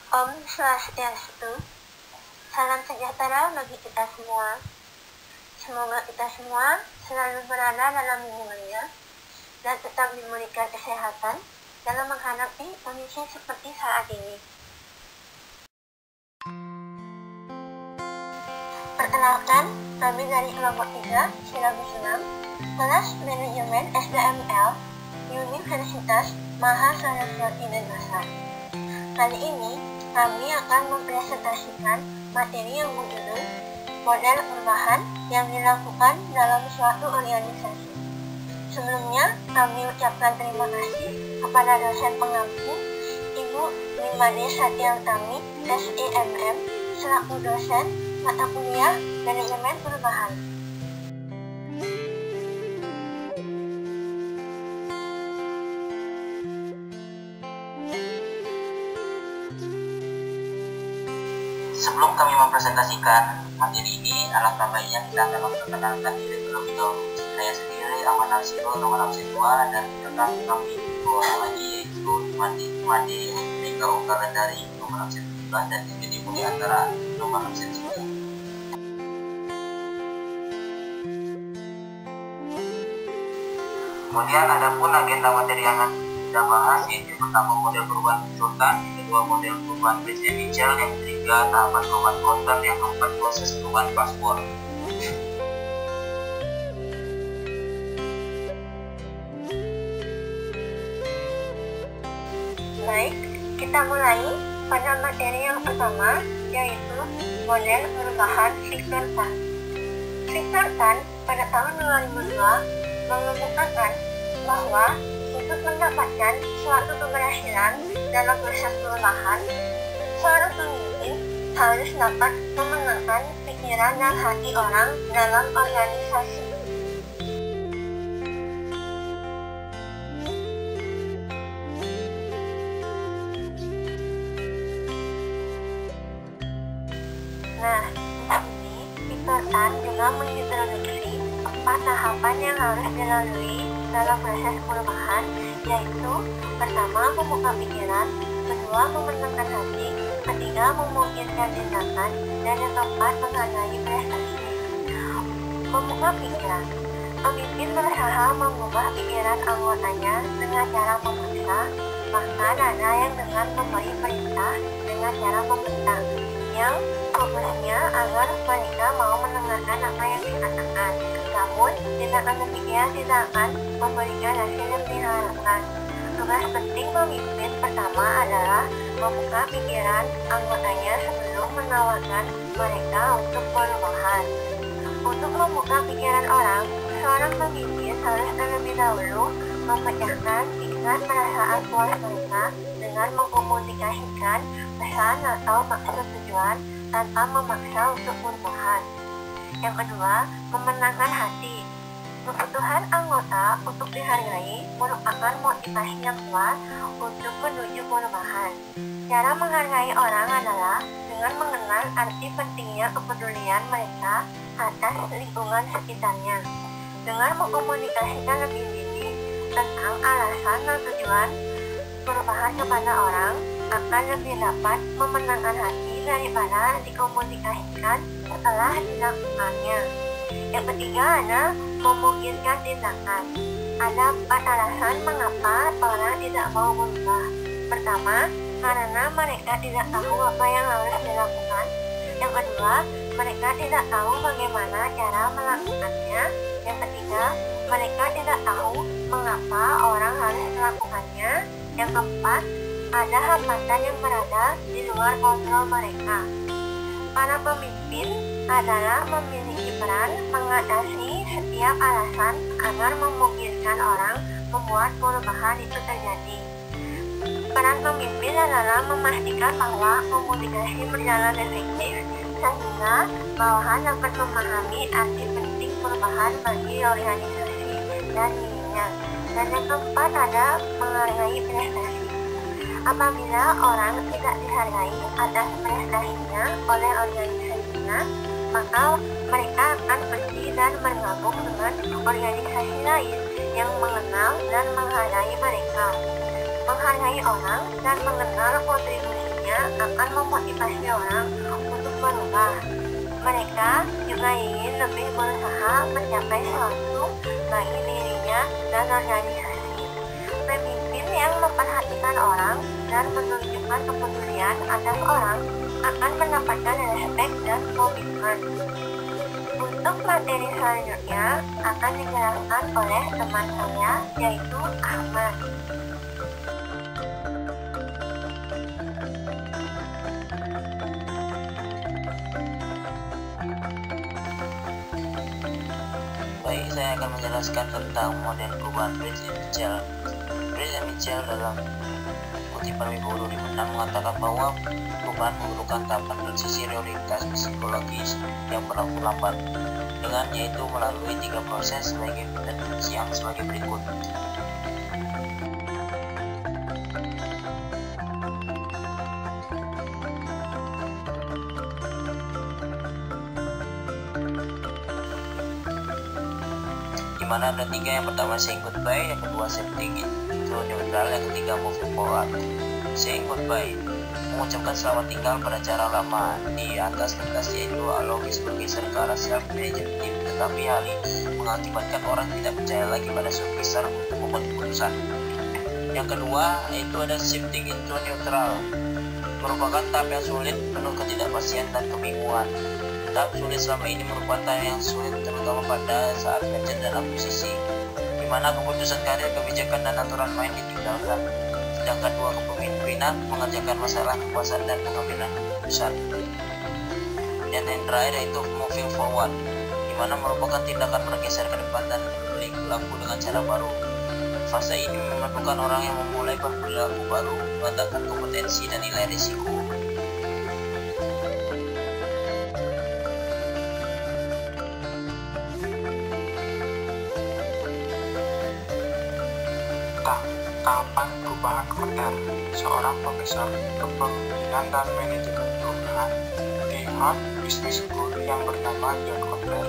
Om Swastiastu, salam sejahtera bagi kita semua. Semoga kita semua selalu berada dalam lindungannya dan tetap diberikan kesehatan dalam menghadapi kondisi seperti saat ini. Perkenalkan, kami dari kelompok 3, silabus 6, kelas manajemen SDML, Universitas Mahasaraswati Denpasar. Kali ini, kami akan mempresentasikan materi yang berjudul model perubahan yang dilakukan dalam suatu organisasi. Sebelumnya, kami ucapkan terima kasih kepada dosen pengampu, Ibu Nimade Satyantami, SIMM, selaku dosen mata kuliah Manajemen Perubahan. Sebelum kami mempresentasikan materi ini, alangkah baiknya kita akan memperkenalkan diri terlebih dahulu. Saya sendiri Ahmad Nasiro, nomor absen 2, dan rekan kami 2 orang lagi, yaitu Made Mega Ungkaran dari nomor absen 9 dan Jadi Muli Antara nomor absen 9. Kemudian ada pun agenda materi yang kita bahas, yaitu pertama model perubahan konsultan, kedua model perubahan base initial, yang ketiga tahapan perubahan konten, yang keempat proses perubahan password. Baik, kita mulai pada materi yang pertama, yaitu model perubahan Victor Tan. Victor Tan pada tahun 2002 mengemukakan bahwa untuk mendapatkan suatu keberhasilan dalam proses perubahan, seorang pemimpin harus dapat memenangkan pikiran dan hati orang dalam organisasi. Nah, di sini Victor Tan juga mengintroduksi 4 tahapan yang harus dilalui dalam proses perubahan, yaitu pertama membuka pikiran, kedua memenangkan hati, ketiga memungkinkan tindakan, dan yang keempat menghargai prestasi. Membuka pikiran, pemimpin berusaha mengubah pikiran anggotanya dengan cara memaksa, bahkan ada yang dengan memberi perintah dengan cara membentak, yang fokusnya agar mereka mau mendengarkan apa yang dikatakan. Namun, tindakan demikian tidak akan memberikan hasil yang diharapkan. Tugas penting pemimpin pertama adalah membuka pikiran anggotanya sebelum menawarkan mereka untuk perubahan. Untuk membuka pikiran orang, seorang pemimpin harus terlebih dahulu memecahkan tingkat perasaan puas mereka dengan mengkomunikasikan pesan atau maksud tujuan tanpa memaksa untuk perubahan. Yang kedua, memenangkan hati. Kebutuhan anggota untuk dihargai merupakan motivasi yang kuat untuk menuju perubahan. Cara menghargai orang adalah dengan mengenal arti pentingnya kepedulian mereka atas lingkungan sekitarnya. Dengan mengkomunikasikan lebih dini tentang alasan dan tujuan perubahan kepada orang, akan lebih dapat memenangkan hati daripada dikomunikasikan setelah dilakukannya. Yang ketiga ada memungkinkan tindakan. Ada 4 alasan mengapa orang tidak mau berubah. Pertama, karena mereka tidak tahu apa yang harus dilakukan. Yang kedua, mereka tidak tahu bagaimana cara melakukannya. Yang ketiga, mereka tidak tahu mengapa orang harus melakukannya. Yang keempat, ada hambatan yang berada di luar kontrol mereka. Para pemimpin adalah memiliki peran mengatasi setiap alasan agar memungkinkan orang membuat perubahan itu terjadi. Peran pemimpin adalah memastikan bahwa komunikasi berjalan efektif sehingga bawahan dapat memahami arti penting perubahan bagi organisasi dan dirinya. Dan yang keempat ada menghargai prestasi. Apabila orang tidak dihargai atas prestasinya oleh organisasinya, maka mereka akan pergi dan bergabung dengan organisasi lain yang mengenal dan menghargai mereka. Menghargai orang dan mengenal kontribusinya selanjutnya akan memotivasi orang untuk berubah. Mereka juga ingin lebih berusaha mencapai sesuatu bagi dirinya dan organisasi. Pemimpin yang memperhatikan orang dan menunjukkan kepedulian atas orang akan mendapatkan respek dan komitmen. Untuk materi selanjutnya akan dijelaskan oleh teman saya, yaitu Ahmad. Baik, saya akan menjelaskan tentang model perubahan Bridge and Mitchell. Bridge and Mitchell dalam kutipan Wibowo 2006 mengatakan bahwa perubahan memerlukan tahapan transisi reorientasi psikologis yang berlaku lambat, dengan yaitu melalui 3 proses yang sebagai berikut. Di mana ada 3, yang pertama saying goodbye, yang kedua shifting into neutral, yang ketiga moving forward. Saying goodbye mengucapkan selamat tinggal pada cara lama di atas kertas, yaitu logis bergeser ke arah self management, tetapi hal ini mengakibatkan orang tidak percaya lagi pada supervisor untuk membuat keputusan. Yang kedua yaitu ada shifting into neutral, merupakan tahap yang sulit, penuh ketidakpastian dan kebingungan. Tahap sulit selama ini merupakan tahap yang sulit terutama pada saat kerja dalam posisi di mana keputusan karir, kebijakan dan aturan main ditinggalkan. Sedangkan dua, kepemimpinan mengerjakan masalah kekuasaan dan pengambilan keputusan. Dan yang terakhir yaitu moving forward, di mana merupakan tindakan bergeser ke depan dan berlaku dengan cara baru. Fase ini memerlukan orang yang memulai berperilaku baru, meletakkan kompetensi dan nilai risiko. Tahapan perubahan Kotter. Seorang profesor kepemimpinan dan manajemen perubahan di Harvard Business School yang bernama John Kotter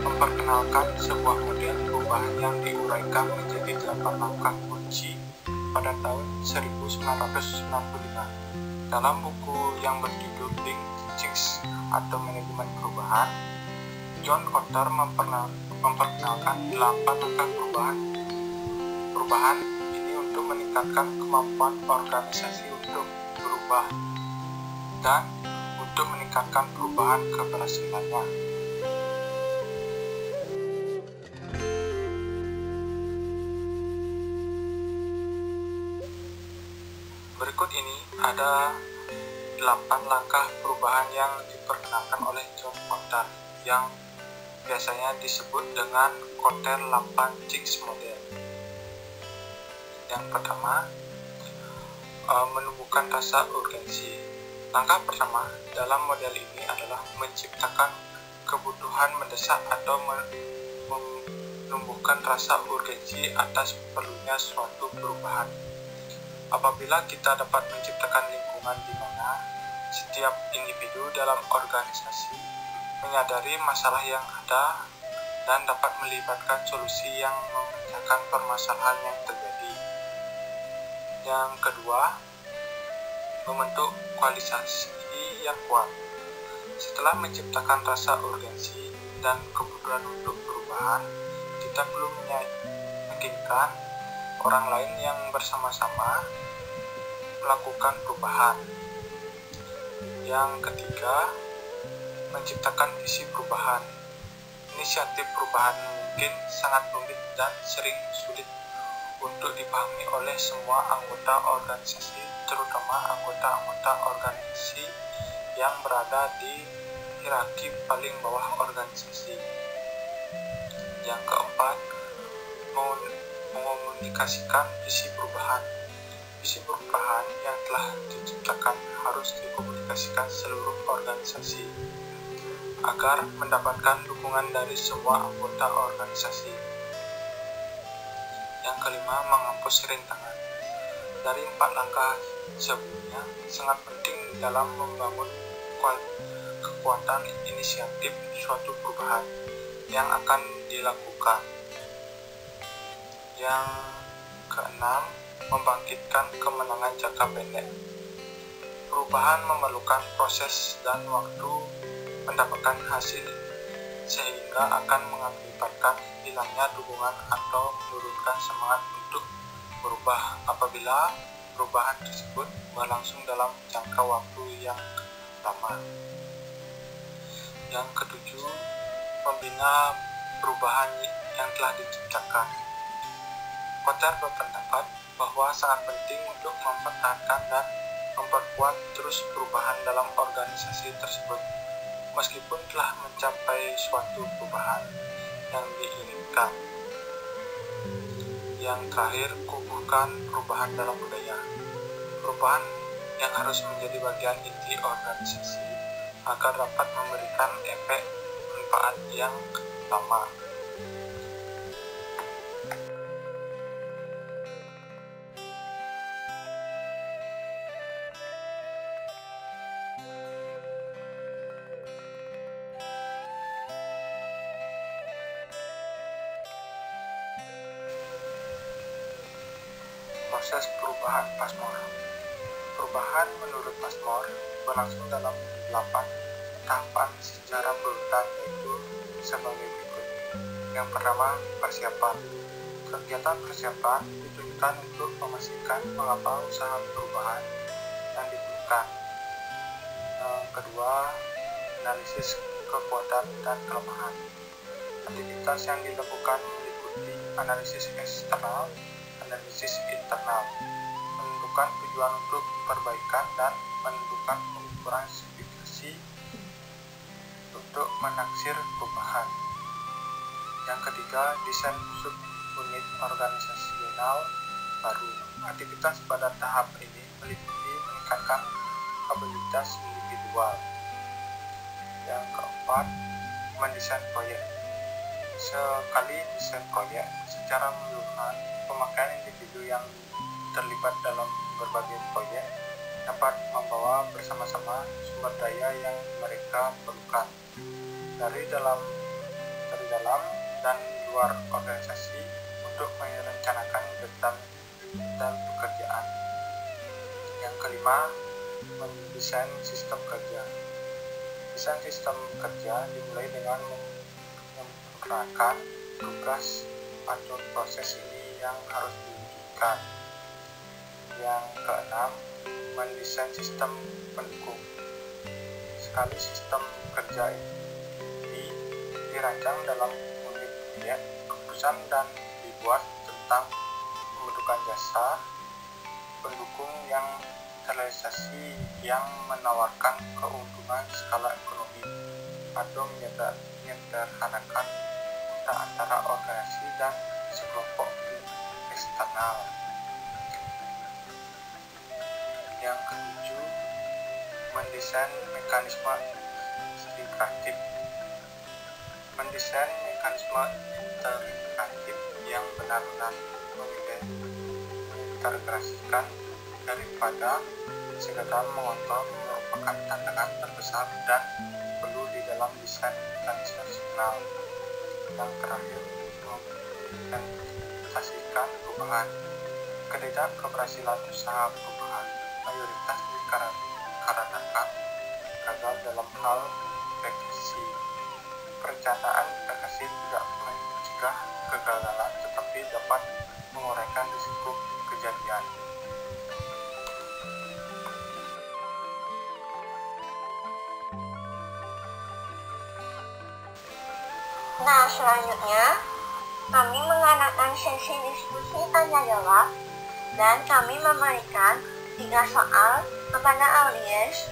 memperkenalkan sebuah model perubahan yang diuraikan menjadi 8 langkah kunci pada tahun 1965. Dalam buku yang berjudul Think Change atau Manajemen Perubahan, John Kotter memperkenalkan 8 langkah perubahan untuk meningkatkan kemampuan organisasi untuk berubah dan untuk meningkatkan perubahan keberhasilannya. Berikut ini ada 8 langkah perubahan yang diperkenalkan oleh John Kotter yang biasanya disebut dengan Kotter 8 Change Model. Yang pertama, menumbuhkan rasa urgensi. Langkah pertama dalam model ini adalah menciptakan kebutuhan mendesak atau menumbuhkan rasa urgensi atas perlunya suatu perubahan. Apabila kita dapat menciptakan lingkungan di mana setiap individu dalam organisasi menyadari masalah yang ada dan dapat melibatkan solusi yang memecahkan permasalahan yang terjadi. Yang kedua, membentuk koalisasi yang kuat. Setelah menciptakan rasa urgensi dan kebutuhan untuk perubahan, kita perlu meyakinkan orang lain yang bersama-sama melakukan perubahan. Yang ketiga, menciptakan visi perubahan. Inisiatif perubahan mungkin sangat rumit dan sering sulit untuk dipahami oleh semua anggota organisasi, terutama anggota-anggota organisasi yang berada di hierarki paling bawah organisasi. Yang keempat, mengomunikasikan visi perubahan. Visi perubahan yang telah diciptakan harus dikomunikasikan seluruh organisasi agar mendapatkan dukungan dari semua anggota organisasi. Yang kelima, menghapus rintangan. Dari 4 langkah sebelumnya, sangat penting dalam membangun kekuatan inisiatif suatu perubahan yang akan dilakukan. Yang keenam, membangkitkan kemenangan jangka pendek. Perubahan memerlukan proses dan waktu mendapatkan hasil, sehingga akan mengakibatkan hilangnya dukungan atau menurunkan semangat untuk berubah apabila perubahan tersebut berlangsung dalam jangka waktu yang lama. Yang ketujuh, membina perubahan yang telah diciptakan. Kotler berpendapat bahwa sangat penting untuk mempertahankan dan memperkuat terus perubahan dalam organisasi tersebut, meskipun telah mencapai suatu perubahan yang diinginkan. Yang terakhir, kukuhkan perubahan dalam budaya. Perubahan yang harus menjadi bagian inti organisasi agar dapat memberikan efek manfaat yang lama. Proses perubahan Passmore. Perubahan menurut Passmore berlangsung dalam 8 tahapan secara berurutan, yaitu sebagai berikut. Yang pertama, persiapan. Kegiatan persiapan ditujukan untuk memastikan mengapa usaha perubahan yang diperlukan. Yang kedua, analisis kekuatan dan kelemahan. Aktivitas yang dilakukan meliputi analisis eksternal, analisis internal, menentukan tujuan untuk perbaikan, dan menentukan ukuran spesifikasi untuk menaksir perubahan. Yang ketiga, desain sub-unit organisasional baru. Aktivitas pada tahap ini meliputi meningkatkan kapabilitas individual. Yang keempat, mendesain proyek. Sekali desain proyek, secara menyeluruhan, pemakaian individu yang terlibat dalam berbagai proyek dapat membawa bersama-sama sumber daya yang mereka perlukan dari dalam dan luar organisasi untuk merencanakan kegiatan dan pekerjaan. Yang kelima, mendesain sistem kerja. Desain sistem kerja dimulai dengan menerapkan tugas atau proses ini yang harus diwujudkan. Yang keenam, mendesain sistem pendukung. Sekali sistem kerja ini dirancang dalam unit proyek, keputusan dan dibuat tentang pembentukan jasa pendukung yang terrealisasi yang menawarkan keuntungan skala ekonomi atau menyederhanakan utang antara organisasi dan sekelompok eksternal. Yang ketujuh, mendesain mekanisme integratif. Mendesain mekanisme integratif yang benar-benar mengintegrasikan daripada sekedar mengontrol merupakan tantangan terbesar dan perlu di dalam desain mekanisme signal. Yang terakhir, mengimplementasikan perubahan. Ketidakberhasilan usaha perubahan mayoritas dikarenakan gagal dalam hal revisi. Perencanaan revisi tidak mencegah kegagalan, tetapi dapat menguraikan risiko kejadian. Nah, selanjutnya kami mengadakan sesi diskusi tanya jawab dan kami memberikan 3 soal kepada audiens.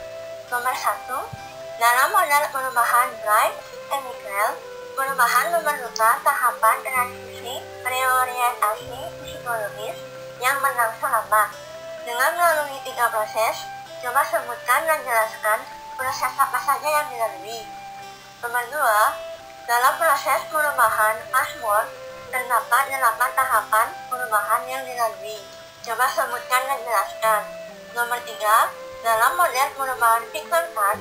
Nomor 1, dalam model perubahan Bright and Mickrell, perubahan memerlukan tahapan transisi reorientasi psikologis yang berlangsung lama. Dengan melalui 3 proses, coba sebutkan dan jelaskan proses apa saja yang dilalui. Nomor 2, dalam proses perubahan Passmore, terdapat 8 tahapan perubahan yang dilalui. Coba sebutkan dan jelaskan. Nomor 3, dalam model perubahan Peter Pan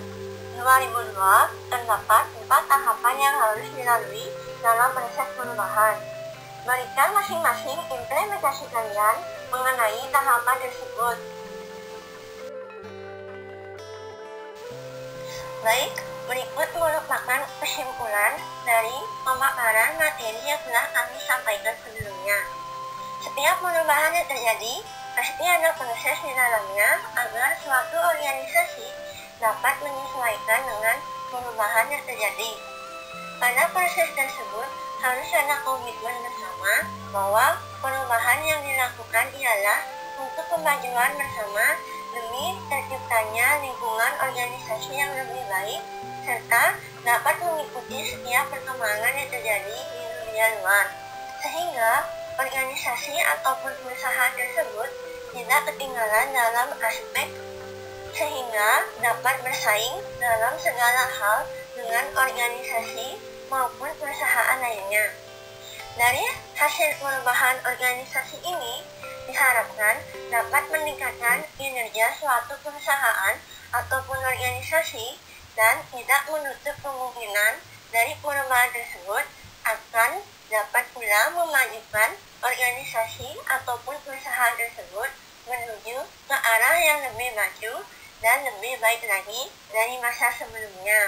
2002, terdapat 4 tahapan yang harus dilalui dalam proses perubahan. Berikan masing-masing implementasi kalian mengenai tahapan tersebut. Baik, berikut merupakan kesimpulan dari pemaparan materi yang telah kami sampaikan sebelumnya. Setiap perubahan yang terjadi, pasti ada proses di dalamnya agar suatu organisasi dapat menyesuaikan dengan perubahan yang terjadi. Pada proses tersebut, harus ada komitmen bersama bahwa perubahan yang dilakukan ialah untuk kemajuan bersama demi terciptanya lingkungan organisasi yang lebih baik, serta dapat mengikuti setiap perkembangan yang terjadi di dunia luar, sehingga organisasi ataupun perusahaan tersebut tidak ketinggalan dalam aspek sehingga dapat bersaing dalam segala hal dengan organisasi maupun perusahaan lainnya. Dari hasil perubahan organisasi ini diharapkan dapat meningkatkan kinerja suatu perusahaan ataupun organisasi dan tidak menutup kemungkinan dari perubahan tersebut akan dapat pula memajukan organisasi ataupun perusahaan tersebut menuju ke arah yang lebih maju dan lebih baik lagi dari masa sebelumnya.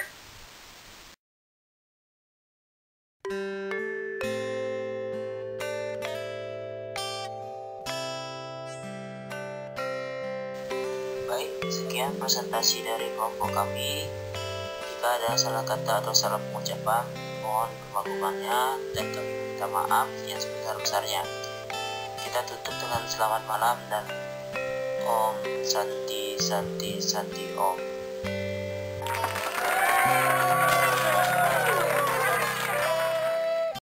Baik, sekian presentasi dari kelompok kami. Jika ada salah kata atau salah pengucapan, mohon dimaklumkannya dan kami minta maaf yang sebesar-besarnya. Kita tutup dengan selamat malam dan Om Santi Santi Santi Om.